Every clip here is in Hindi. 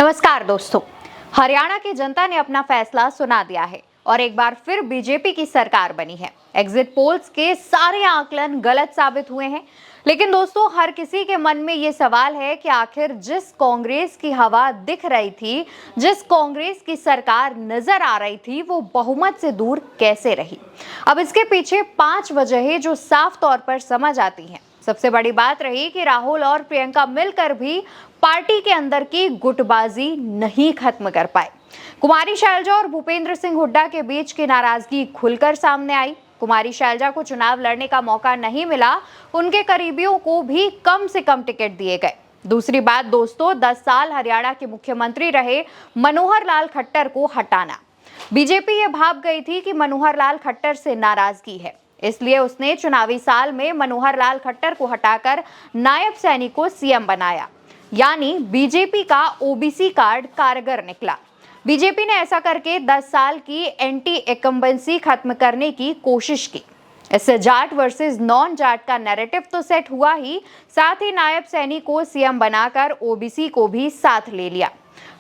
नमस्कार दोस्तों, हरियाणा की जनता ने अपना फैसला सुना दिया है और एक बार फिर बीजेपी की सरकार बनी है। एग्जिट पोल्स के सारे आकलन गलत साबित हुए हैं, लेकिन दोस्तों हर किसी के मन में ये सवाल है कि आखिर जिस कांग्रेस की हवा दिख रही थी, जिस कांग्रेस की सरकार नजर आ रही थी, वो बहुमत से दूर कैसे रही। अब इसके पीछे 5 वजहें जो साफ तौर पर समझ आती हैं। सबसे बड़ी बात रही कि राहुल और प्रियंका मिलकर भी पार्टी के अंदर की गुटबाजी नहीं खत्म कर पाए। कुमारी शैलजा और भूपेंद्र सिंह हुड्डा के बीच की नाराजगी खुलकर सामने आई। कुमारी शैलजा को चुनाव लड़ने का मौका नहीं मिला, उनके करीबियों को भी कम से कम टिकट दिए गए। दूसरी बात दोस्तों, 10 साल हरियाणा के मुख्यमंत्री रहे मनोहर लाल खट्टर को हटाना। बीजेपी ये भाप गई थी कि मनोहर लाल खट्टर से नाराजगी है, इसलिए उसने चुनावी साल में मनोहर लाल खट्टर को हटाकर नायब सैनी को सीएम बनाया। यानी बीजेपी का ओबीसी कार्ड कारगर निकला। बीजेपी ने ऐसा करके 10 साल की एंटी एकम्बेंसी खत्म करने की कोशिश की। इससे जाट वर्सेस नॉन जाट का नैरेटिव तो सेट हुआ ही, साथ ही नायब सैनी को सीएम बनाकर ओबीसी को भी साथ ले लिया।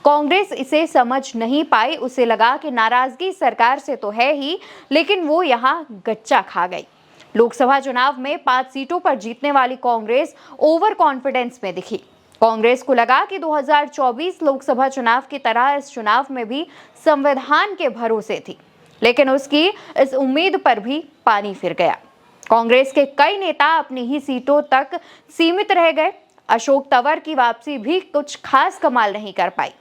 कांग्रेस इसे समझ नहीं पाई, उसे लगा कि नाराजगी सरकार से तो है ही, लेकिन वो यहाँ गच्चा खा गई। लोकसभा चुनाव में 5 सीटों पर जीतने वाली कांग्रेस ओवर कॉन्फिडेंस में दिखी। कांग्रेस को लगा कि 2024 लोकसभा चुनाव की तरह इस चुनाव में भी संविधान के भरोसे थी, लेकिन उसकी इस उम्मीद पर भी पानी फिर गया। कांग्रेस के कई नेता अपनी ही सीटों तक सीमित रह गए। अशोक तंवर की वापसी भी कुछ खास कमाल नहीं कर पाई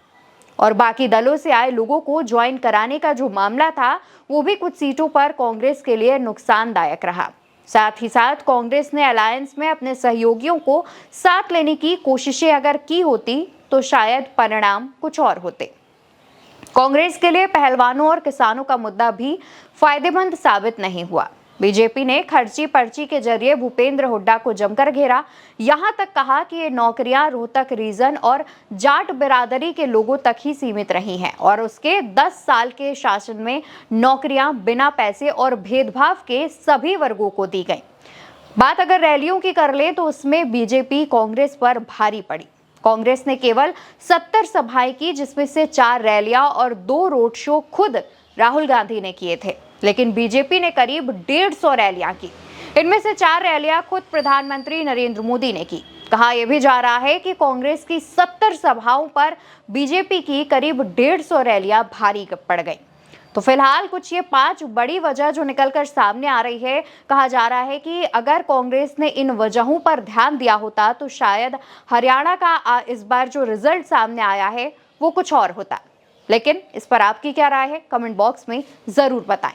और बाकी दलों से आए लोगों को ज्वाइन कराने का जो मामला था, वो भी कुछ सीटों पर कांग्रेस के लिए नुकसानदायक रहा। साथ ही साथ कांग्रेस ने अलायंस में अपने सहयोगियों को साथ लेने की कोशिशें अगर की होती तो शायद परिणाम कुछ और होते। कांग्रेस के लिए पहलवानों और किसानों का मुद्दा भी फायदेमंद साबित नहीं हुआ। बीजेपी ने खर्ची पर्ची के जरिए भूपेंद्र हुड्डा को जमकर घेरा। यहां तक कहा कि ये नौकरियां रोहतक रीजन और जाट बिरादरी के लोगों तक ही सीमित रही हैं और उसके 10 साल के शासन में नौकरियां बिना पैसे और भेदभाव के सभी वर्गों को दी गई। बात अगर रैलियों की कर ले तो उसमें बीजेपी कांग्रेस पर भारी पड़ी। कांग्रेस ने केवल 70 सभाएं की, जिसमें से 4 रैलियां और 2 रोड शो खुद राहुल गांधी ने किए थे, लेकिन बीजेपी ने करीब 150 रैलियां की। इनमें से 4 रैलियां खुद प्रधानमंत्री नरेंद्र मोदी ने की। कहा यह भी जा रहा है कि कांग्रेस की 70 सभाओं पर बीजेपी की करीब 150 रैलियां भारी पड़ गई। तो फिलहाल कुछ ये 5 बड़ी वजह जो निकलकर सामने आ रही है। कहा जा रहा है कि अगर कांग्रेस ने इन वजहों पर ध्यान दिया होता तो शायद हरियाणा का इस बार जो रिजल्ट सामने आया है वो कुछ और होता। लेकिन इस पर आपकी क्या राय है, कमेंट बॉक्स में जरूर बताएं।